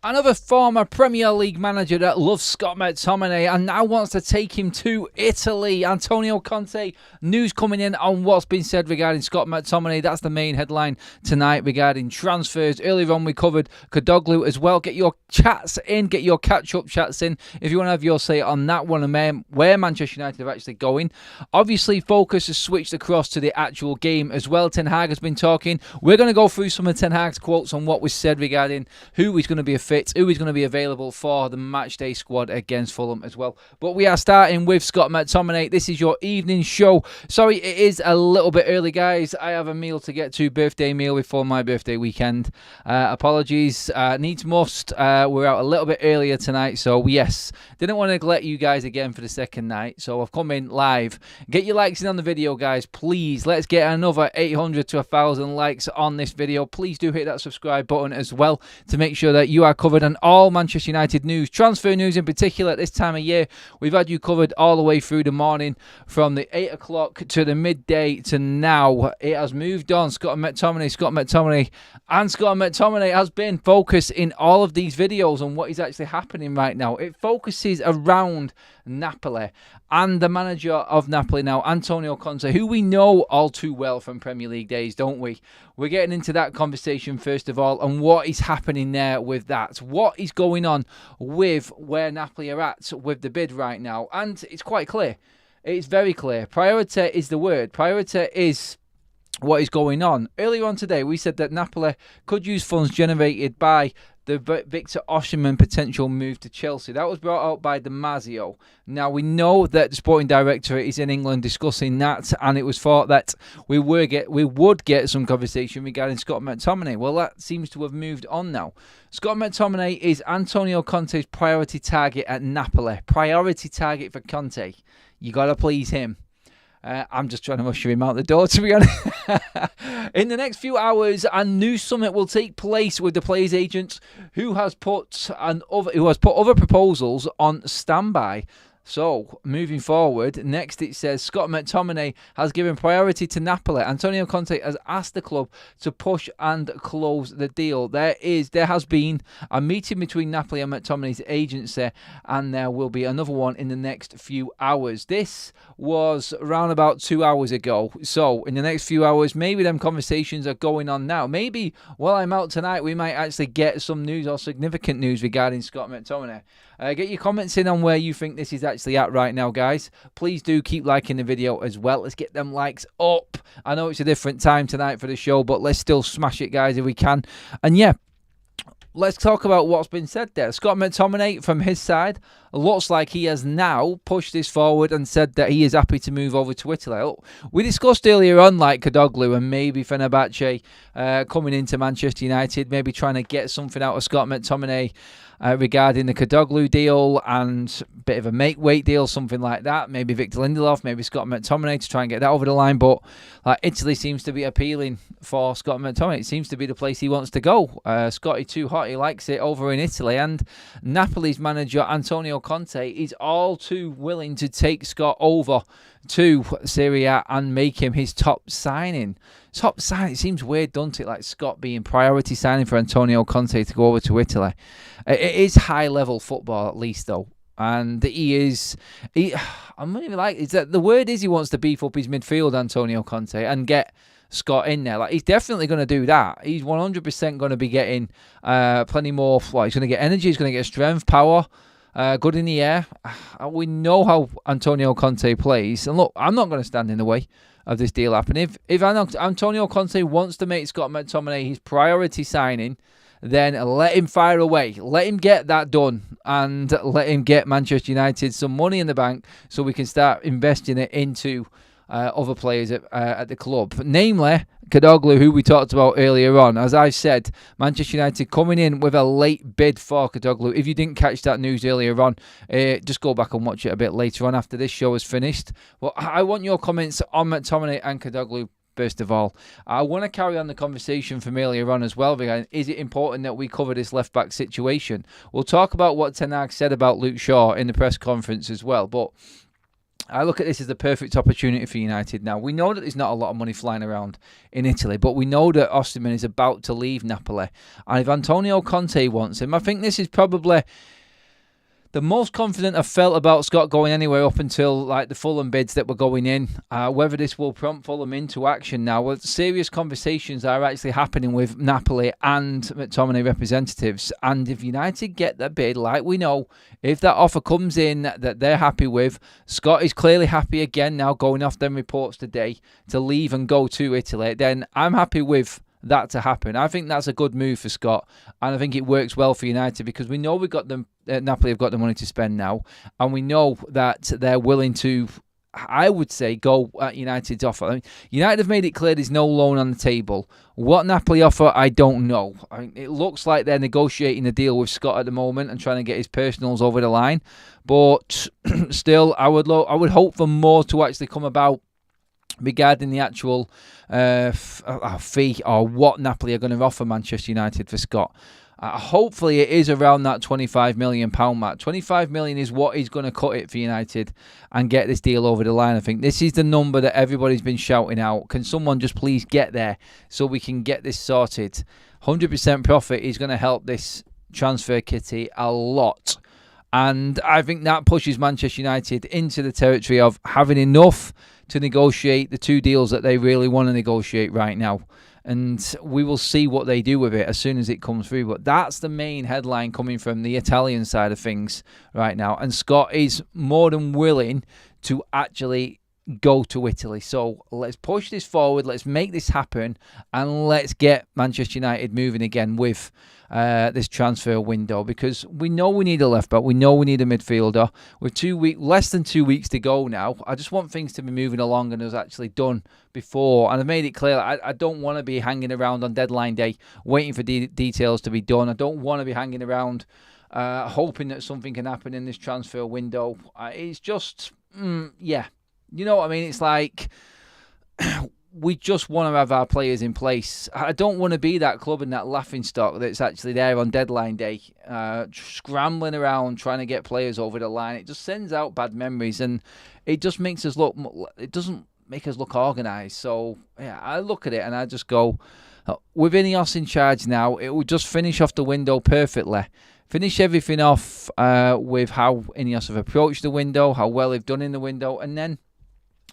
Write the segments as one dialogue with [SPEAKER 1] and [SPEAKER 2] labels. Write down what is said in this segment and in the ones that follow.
[SPEAKER 1] Another former Premier League manager that loves Scott Mctominay and now wants to take him to Italy. Antonio Conte, news coming in on what's been said regarding Scott Mctominay. That's the main headline tonight regarding transfers. Earlier on we covered Kodoglu as well. Get your chats in, get your catch-up chats in if you want to have your say on that one and where Manchester United are actually going. Obviously, focus has switched across to the actual game as well. Ten Hag has been talking. We're going to go through some of Ten Hag's quotes on what was said regarding who is going to be a fit, who is going to be available for the matchday squad against Fulham as well. But we are starting with Scott McTominay. This is your evening show. Sorry, it is a little bit early, guys. I have a meal to get to, birthday meal before my birthday weekend. Apologies. Needs must. We're out a little bit earlier tonight, so yes, didn't want to neglect you guys again for the second night. So I've come in live. Get your likes in on the video, guys, please. Let's get another 800 to 1,000 likes on this video. Please do hit that subscribe button as well to make sure that you are covered on all Manchester United news, transfer news in particular at this time of year. We've had you covered all the way through the morning from the 8 o'clock to the midday to now. It has moved on. Scott McTominay has been focused in all of these videos on what is actually happening right now. It focuses around Napoli and the manager of Napoli now, Antonio Conte, who we know all too well from Premier League days, don't we? We're getting into that conversation first of all and what is happening there with that. What is going on with where Napoli are at with the bid right now? And it's quite clear. It's very clear. Priority is the word. Priority is what is going on. Earlier on today, we said that Napoli could use funds generated by the Victor Osimhen potential move to Chelsea. That was brought out by Damasio. Now, we know that the sporting director is in England discussing that, and it was thought that we would get some conversation regarding Scott McTominay. Well, that seems to have moved on now. Scott McTominay is Antonio Conte's priority target at Napoli. Priority target for Conte. You got to please him. I'm just trying to usher him out the door, to be honest. In the next few hours, a new summit will take place with the players' agents who has put other proposals on standby. So, moving forward, next it says Scott McTominay has given priority to Napoli. Antonio Conte has asked the club to push and close the deal. There has been a meeting between Napoli and McTominay's agency, and there will be another one in the next few hours. This was around about 2 hours ago. So, in the next few hours, maybe them conversations are going on now. Maybe while I'm out tonight, we might actually get some news or significant news regarding Scott McTominay. Get your comments in on where you think this is actually at right now, guys. Please do keep liking the video as well. Let's get them likes up. I know it's a different time tonight for the show, but let's still smash it, guys, if we can. And yeah, let's talk about what's been said there. Scott McTominay, from his side, looks like he has now pushed this forward and said that he is happy to move over to Italy. We discussed earlier on, like Kodoglu and maybe Fenerbahce coming into Manchester United, maybe trying to get something out of Scott McTominay regarding the Kodoglu deal and a bit of a make-weight deal, something like that. Maybe Victor Lindelof, maybe Scott McTominay to try and get that over the line. But Italy seems to be appealing for Scott McTominay. It seems to be the place he wants to go. Scotty too hot. He likes it over in Italy. And Napoli's manager, Antonio Conte, is all too willing to take Scott over to Serie A and make him his top signing. Top signing. It seems weird, doesn't it? Like Scott being priority signing for Antonio Conte to go over to Italy. It is high-level football, at least, though. And I'm really like, is that the word is he wants to beef up his midfield, Antonio Conte, and get Scott in there. Like, he's definitely going to do that. He's 100% going to be getting plenty more. Well, he's going to get energy. He's going to get strength, power. Good in the air. We know how Antonio Conte plays. And look, I'm not going to stand in the way of this deal happening. If Antonio Conte wants to make Scott McTominay his priority signing, then let him fire away. Let him get that done and let him get Manchester United some money in the bank so we can start investing it into other players at the club. Namely, Kodoglu, who we talked about earlier on. As I said, Manchester United coming in with a late bid for Kodoglu. If you didn't catch that news earlier on, just go back and watch it a bit later on after this show is finished. Well, I want your comments on McTominay and Kodoglu. First of all, I want to carry on the conversation from earlier on as well. Is it important that we cover this left-back situation? We'll talk about what Ten Hag said about Luke Shaw in the press conference as well. But I look at this as the perfect opportunity for United now. We know that there's not a lot of money flying around in Italy, but we know that Osimhen is about to leave Napoli. And if Antonio Conte wants him, I think this is probably the most confident I've felt about Scott going anywhere up until like the Fulham bids that were going in. Whether this will prompt Fulham into action now. Well, serious conversations are actually happening with Napoli and Mctominay representatives. And if United get that bid, like we know, if that offer comes in that they're happy with, Scott is clearly happy again now, going off them reports today, to leave and go to Italy, then I'm happy with that to happen. I think that's a good move for Scott, and I think it works well for United because we know we've got them. Napoli have got the money to spend now, and we know that they're willing to, I would say, go at United's offer. I mean, United have made it clear there's no loan on the table. What Napoli offer, I don't know. I mean, it looks like they're negotiating a deal with Scott at the moment and trying to get his personals over the line, but still, I would hope for more to actually come about regarding the actual fee or what Napoli are going to offer Manchester United for Scott. Hopefully it is around that £25 million mark. £25 million is what is going to cut it for United and get this deal over the line. I think this is the number that everybody's been shouting out. Can someone just please get there so we can get this sorted? 100% profit is going to help this transfer kitty a lot. And I think that pushes Manchester United into the territory of having enough to negotiate the two deals that they really want to negotiate right now. And we will see what they do with it as soon as it comes through. But that's the main headline coming from the Italian side of things right now. And Scott is more than willing to actually go to Italy. So let's push this forward. Let's make this happen. And let's get Manchester United moving again with this transfer window, because we know we need a left back, we know we need a midfielder. With less than 2 weeks to go now, I just want things to be moving along and as actually done before. And I've made it clear I don't want to be hanging around on deadline day waiting for details to be done. I don't want to be hanging around hoping that something can happen in this transfer window. It's just, yeah, you know what I mean? It's like we just want to have our players in place. I don't want to be that club and that laughing stock that's actually there on deadline day, scrambling around trying to get players over the line. It just sends out bad memories, and it just makes us look. It doesn't make us look organised. So yeah, I look at it and I just go, with Ineos in charge now, it will just finish off the window perfectly. Finish everything off with how Ineos have approached the window, how well they've done in the window, and then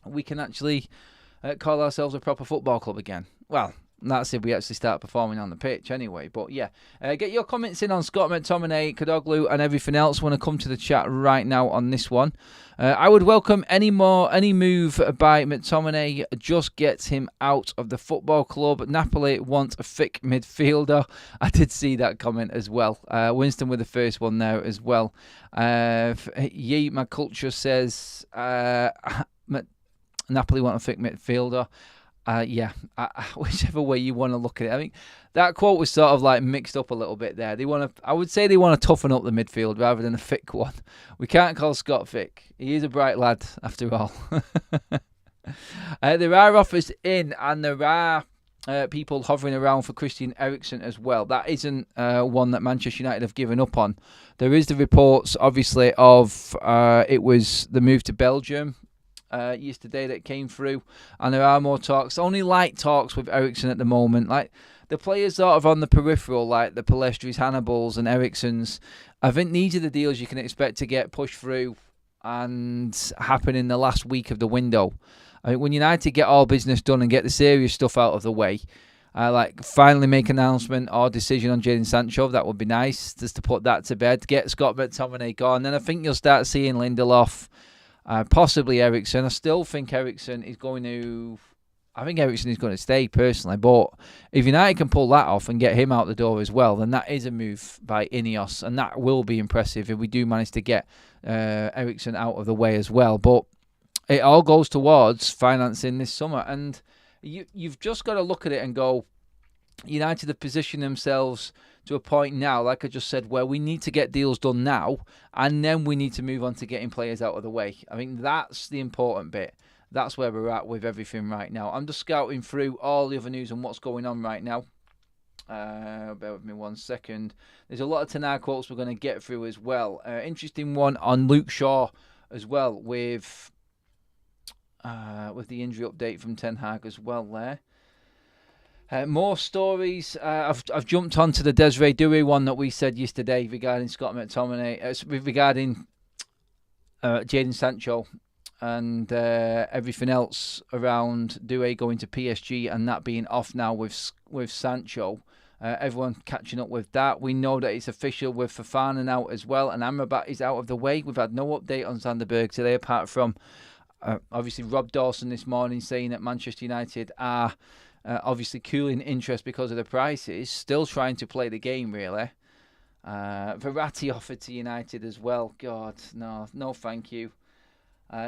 [SPEAKER 1] we can actually call ourselves a proper football club again. Well, that's if we actually start performing on the pitch anyway. But yeah, get your comments in on Scott McTominay, Kadoglu and everything else. I want to come to the chat right now on this one. I would welcome any move by McTominay just gets him out of the football club. Napoli want a thick midfielder. I did see that comment as well. Winston with the first one there as well. My culture says Napoli want a thick midfielder. Whichever way you want to look at it. I think that quote was sort of like mixed up a little bit there. I would say they want to toughen up the midfield rather than a thick one. We can't call Scott thick. He is a bright lad after all. There are offers in, and there are people hovering around for Christian Erikson as well. That isn't one that Manchester United have given up on. There is the reports, obviously, of it was the move to Belgium yesterday that came through, and there are more talks, only light talks with Erikson at the moment. Like the players sort of on the peripheral, like the Palestris, Hannibals and Eriksons. I think these are the deals you can expect to get pushed through and happen in the last week of the window. I mean, when United get all business done and get the serious stuff out of the way, like finally make an announcement or decision on Jadon Sancho, that would be nice, just to put that to bed. Get Scott McTominay gone, then I think you'll start seeing Lindelof, possibly Erikson. I still think Erikson is going to... I think Erikson is going to stay, personally. But if United can pull that off and get him out the door as well, then that is a move by Ineos. And that will be impressive if we do manage to get Erikson out of the way as well. But it all goes towards financing this summer. And you've just got to look at it and go, United have positioned themselves to a point now, like I just said, where we need to get deals done now, and then we need to move on to getting players out of the way. I mean, that's the important bit. That's where we're at with everything right now. I'm just scouting through all the other news and what's going on right now. Bear with me 1 second. There's a lot of Tanar quotes we're going to get through as well. Interesting one on Luke Shaw as well, with with the injury update from Ten Hag as well there. More stories. I've jumped onto the Desiree Doué one that we said yesterday regarding Scott McTominay, regarding Jadon Sancho and everything else around Doué going to PSG and that being off now with Sancho. Everyone catching up with that. We know that it's official with Fofana out as well, and Amrabat is out of the way. We've had no update on Sanderberg today apart from obviously Rob Dawson this morning saying that Manchester United are obviously cooling interest because of the prices, still trying to play the game really. Verratti offered to United as well. God, no thank you.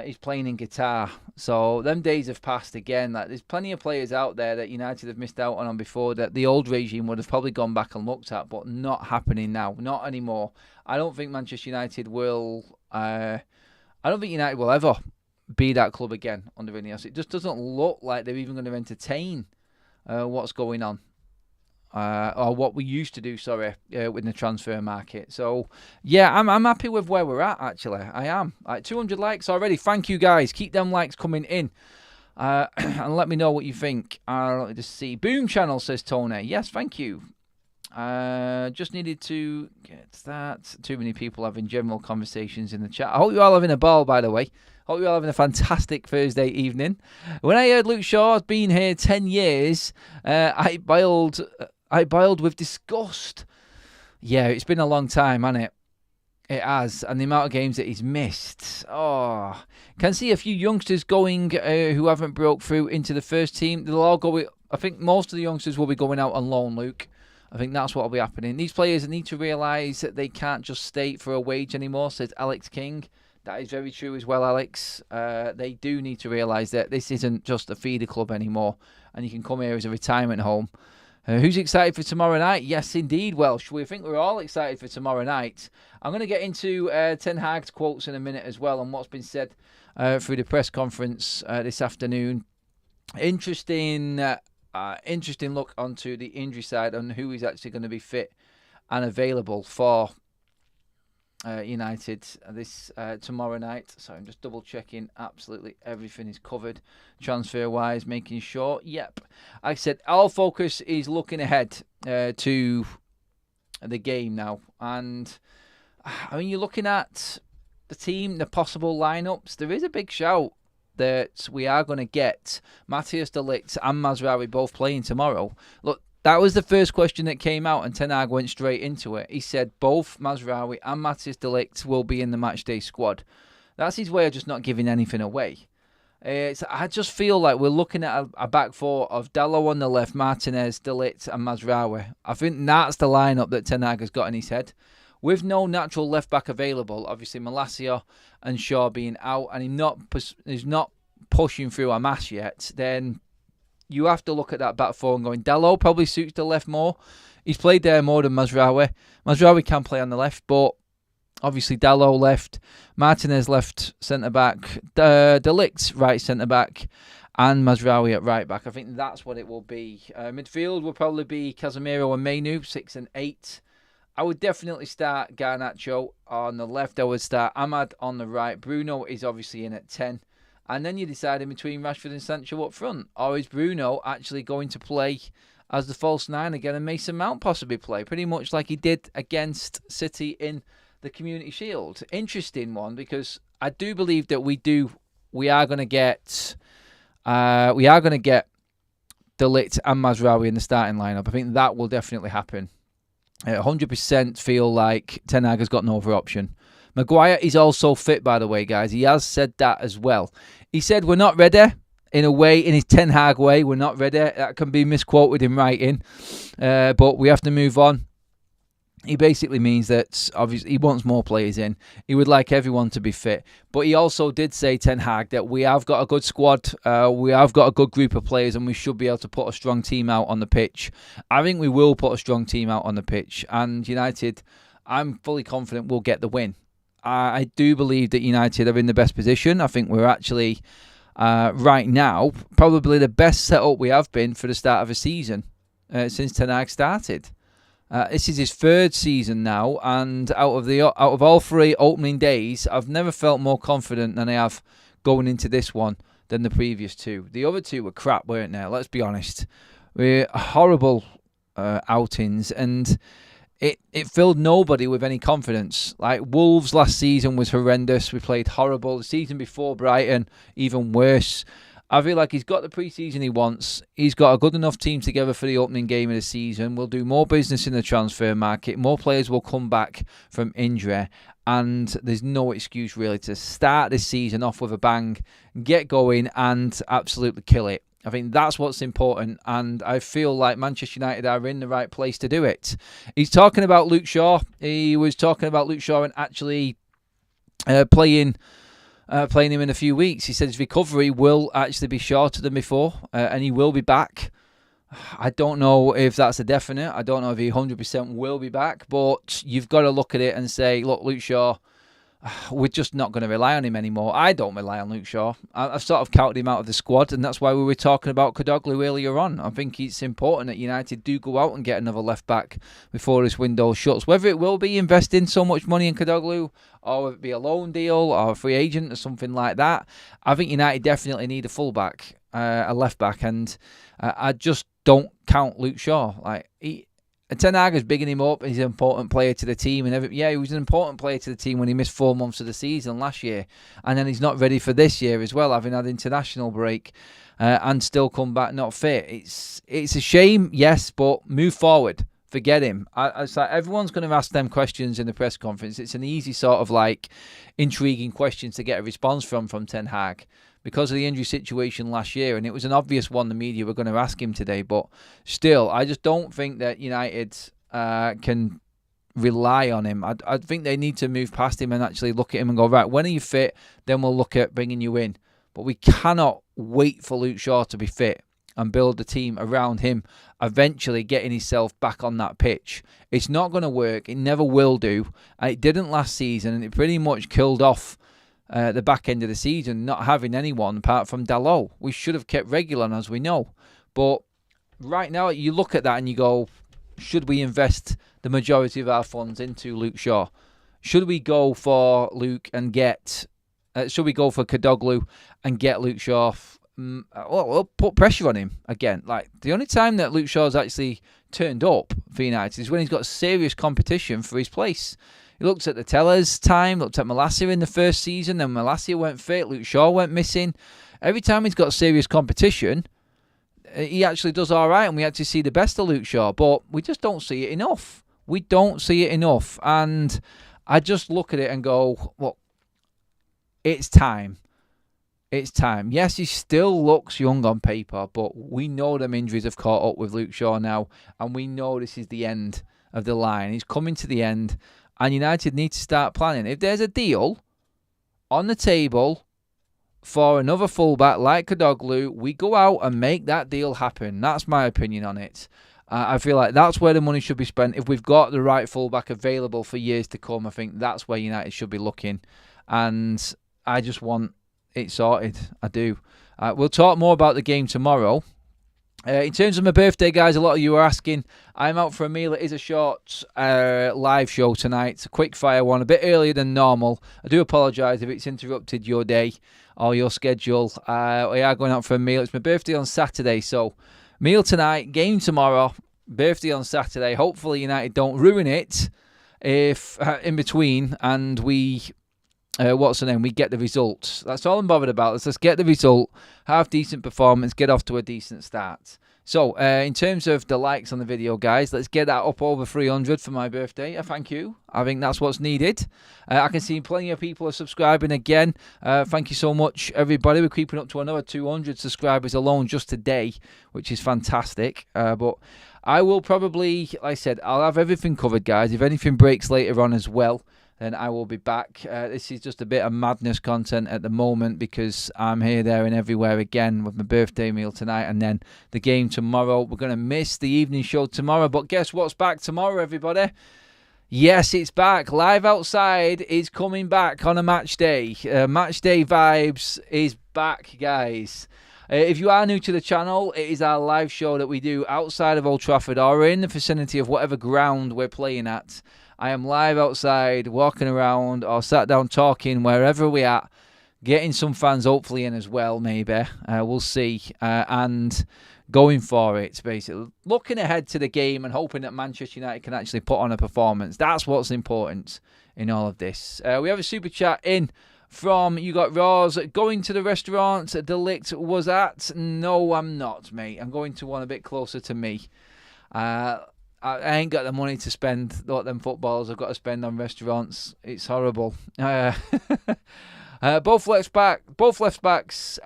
[SPEAKER 1] He's playing in Qatar, so them days have passed again. Like, there's plenty of players out there that United have missed out on before that the old regime would have probably gone back and looked at, but not happening now, not anymore. I don't think Manchester United will. I don't think United will ever be that club again under Ineos. It just doesn't look like they're even going to entertain what's going on. Or what we used to do, with the transfer market. So, yeah, I'm happy with where we're at, actually. I am. 200 likes already. Thank you, guys. Keep them likes coming in. And let me know what you think. Let me just see. Boom Channel, says Tony. Yes, thank you. Just needed to get that. Too many people having general conversations in the chat. I hope you're all having a ball, by the way. Hope you're all having a fantastic Thursday evening. When I heard Luke Shaw's been here 10 years, I boiled with disgust. Yeah, it's been a long time, hasn't it? It has. And the amount of games that he's missed. Oh. Can see a few youngsters going who haven't broke through into the first team. They'll all go. I think most of the youngsters will be going out on loan, Luke. I think that's what will be happening. These players need to realise that they can't just stay for a wage anymore, says Alex King. That is very true as well, Alex. They do need to realise that this isn't just a feeder club anymore. And you can come here as a retirement home. Who's excited for tomorrow night? Yes, indeed, Welsh. We think we're all excited for tomorrow night. I'm going to get into Ten Hag's quotes in a minute as well and what's been said through the press conference this afternoon. Interesting look onto the injury side on who is actually going to be fit and available for United this tomorrow night. So I'm just double checking absolutely everything is covered transfer wise, making sure. Yep, like I said, our focus is looking ahead to the game now, and I mean, you're looking at the team, the possible lineups. There is a big shout that we are going to get Matthias de Ligt and Mazraoui both playing tomorrow. Look, that was the first question that came out, and Ten Hag went straight into it. He said both Mazraoui and Matthias de Ligt will be in the matchday squad. That's his way of just not giving anything away. I just feel like we're looking at a back four of Dalot on the left, Martinez, de Ligt and Mazraoui. I think that's the lineup that Ten Hag has got in his head. With no natural left back available, obviously Malacia and Shaw being out, and he's not pushing through a mass yet, then you have to look at that back four and going, Dalot probably suits the left more. He's played there more than Mazraoui. Mazraoui can play on the left, but obviously Dalot left, Martinez left centre-back, de Ligt right centre-back, and Mazraoui at right-back. I think that's what it will be. Midfield will probably be Casemiro and Mainu, 6 and 8. I would definitely start Garnacho on the left. I would start Ahmad on the right. Bruno is obviously in at 10. And then you're deciding between Rashford and Sancho up front. Or is Bruno actually going to play as the false 9 again and Mason Mount possibly play? Pretty much like he did against City in the Community Shield. Interesting one, because I do believe that we are going to get de Ligt and Mazraoui in the starting lineup. I think that will definitely happen. 100% feel like Ten Hag has got no other option. Maguire is also fit, by the way, guys. He has said that as well. He said we're not ready, in a way, in his Ten Hag way. We're not ready. That can be misquoted in writing. But we have to move on. He basically means that, obviously, he wants more players in. He would like everyone to be fit. But he also did say, Ten Hag, that we have got a good squad. We have got a good group of players, and we should be able to put a strong team out on the pitch. I think we will put a strong team out on the pitch. And United, I'm fully confident we'll get the win. I do believe that United are in the best position. I think we're actually, right now, probably the best setup we have been for the start of a season since Ten Hag started. This is his third season now, and out of all 3 opening days, I've never felt more confident than I have going into this one than the previous two. The other two were crap, weren't they? Let's be honest. We're horrible outings, and it filled nobody with any confidence. Like Wolves last season was horrendous. We played horrible. The season before Brighton, even worse. I feel like he's got the pre-season he wants. He's got a good enough team together for the opening game of the season. We'll do more business in the transfer market. More players will come back from injury. And there's no excuse really to start this season off with a bang, get going and absolutely kill it. I think that's what's important, and I feel like Manchester United are in the right place to do it. He's talking about Luke Shaw. He was talking about Luke Shaw and actually playing him in a few weeks. He said his recovery will actually be shorter than before, and he will be back. I don't know if that's a definite. I don't know if he 100% will be back, but you've got to look at it and say, look, Luke Shaw, we're just not going to rely on him anymore. I don't rely on Luke Shaw. I've sort of counted him out of the squad, and that's why we were talking about Kodoglu earlier on. I think it's important that United do go out and get another left-back before this window shuts. Whether it will be investing so much money in Kodoglu, or whether it be a loan deal or a free agent or something like that, I think United definitely need a full-back, a left-back, and I just don't count Luke Shaw. Ten Hag is bigging him up. He's an important player to the team, and he was an important player to the team when he missed 4 months of the season last year, and then he's not ready for this year as well, having had international break and still come back not fit. It's a shame, yes, but move forward. Forget him. It's like everyone's going to ask them questions in the press conference. It's an easy sort of intriguing question to get a response from Ten Hag, because of the injury situation last year, and it was an obvious one the media were going to ask him today. But still, I just don't think that United can rely on him. I think they need to move past him and actually look at him and go, right, when are you fit? Then we'll look at bringing you in. But we cannot wait for Luke Shaw to be fit and build the team around him, eventually getting himself back on that pitch. It's not going to work. It never will do. And it didn't last season, and it pretty much killed off the back end of the season, not having anyone apart from Dalot. We should have kept Reguilon, as we know. But right now, you look at that and you go, should we invest the majority of our funds into Luke Shaw? Should we go for Luke and get... should we go for Kodoglu and get Luke Shaw? We'll put pressure on him again. The only time that Luke Shaw's actually turned up for United is when he's got serious competition for his place. He looked at the Tellers time, looked at Malacia in the first season, then Malacia went fit, Luke Shaw went missing. Every time he's got serious competition, he actually does all right, and we actually see the best of Luke Shaw, but we just don't see it enough. We don't see it enough, and I just look at it and go, well, it's time. It's time. Yes, he still looks young on paper, but we know them injuries have caught up with Luke Shaw now, and we know this is the end of the line. He's coming to the end. And United need to start planning. If there's a deal on the table for another fullback like Kodoglu, we go out and make that deal happen. That's my opinion on it. I feel like that's where the money should be spent. If we've got the right fullback available for years to come, I think that's where United should be looking. And I just want it sorted. I do. We'll talk more about the game tomorrow. In terms of my birthday, guys, a lot of you are asking. I'm out for a meal. It is a short live show tonight. It's a quick fire one, a bit earlier than normal. I do apologise if it's interrupted your day or your schedule. We are going out for a meal. It's my birthday on Saturday, so meal tonight, game tomorrow, birthday on Saturday. Hopefully United don't ruin it if in between, and we... we get the results. That's all I'm bothered about. Let's get the result, have decent performance, get off to a decent start. So, in terms of the likes on the video, guys, let's get that up over 300 for my birthday. Thank you. I think that's what's needed. I can see plenty of people are subscribing again. Thank you so much, everybody. We're creeping up to another 200 subscribers alone just today, which is fantastic. But I will probably, like I said, I'll have everything covered, guys. If anything breaks later on as well, then I will be back. This is just a bit of madness content at the moment because I'm here, there and everywhere again with my birthday meal tonight and then the game tomorrow. We're going to miss the evening show tomorrow, but guess what's back tomorrow, everybody? Yes, it's back. Live Outside is coming back on a match day. Match day vibes is back, guys. If you are new to the channel, it is our live show that we do outside of Old Trafford or in the vicinity of whatever ground we're playing at. I am live outside, walking around or sat down talking wherever we are getting some fans hopefully in as well, maybe. We'll see. And going for it, basically. Looking ahead to the game and hoping that Manchester United can actually put on a performance. That's what's important in all of this. We have a super chat in from You Got Raws. Going to the restaurant Delict was at? No, I'm not, mate. I'm going to one a bit closer to me. I ain't got the money to spend what them footballers I've got to spend on restaurants. It's horrible. Both left backs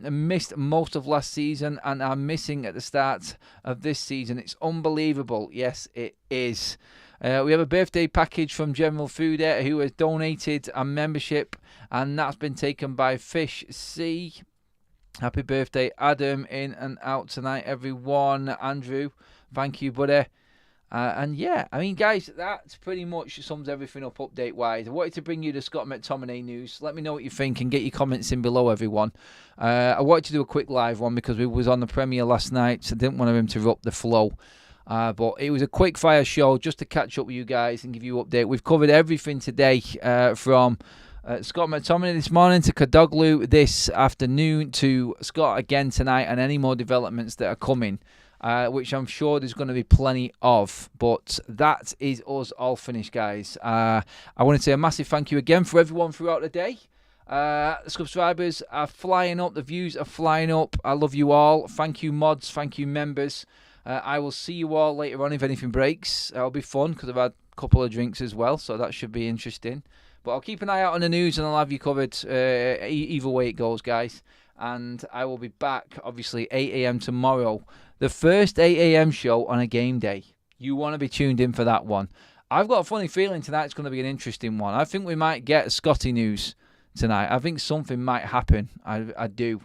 [SPEAKER 1] missed most of last season and are missing at the start of this season. It's unbelievable. Yes, it is. We have a birthday package from General Fooder who has donated a membership, and that's been taken by Fish C. Happy birthday, Adam. In and out tonight, everyone. Andrew, thank you, buddy. And yeah, I mean, guys, that pretty much sums everything up update-wise. I wanted to bring you the Scott McTominay news. Let me know what you think and get your comments in below, everyone. I wanted to do a quick live one because we was on the Premier last night, so I didn't want to interrupt the flow. But it was a quick-fire show just to catch up with you guys and give you an update. We've covered everything today from Scott McTominay this morning to Kadoglu this afternoon to Scott again tonight and any more developments that are coming. Which I'm sure there's going to be plenty of. But that is us all finished, guys. I want to say a massive thank you again for everyone throughout the day. The subscribers are flying up. The views are flying up. I love you all. Thank you, mods. Thank you, members. I will see you all later on if anything breaks. That'll be fun because I've had a couple of drinks as well, so that should be interesting. But I'll keep an eye out on the news and I'll have you covered either way it goes, guys. And I will be back, obviously, 8 a.m. tomorrow. The first 8 a.m. show on a game day. You want to be tuned in for that one. I've got a funny feeling tonight's going to be an interesting one. I think we might get Scotty news tonight. I think something might happen. I do.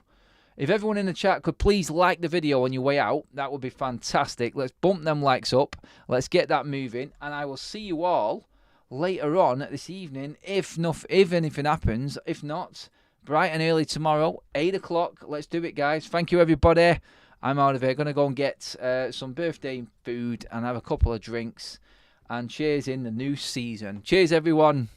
[SPEAKER 1] If everyone in the chat could please like the video on your way out, that would be fantastic. Let's bump them likes up. Let's get that moving. And I will see you all later on this evening if anything happens. If not, bright and early tomorrow, 8 o'clock. Let's do it, guys. Thank you, everybody. I'm out of here. Going to go and get some birthday food and have a couple of drinks. And cheers in the new season. Cheers, everyone.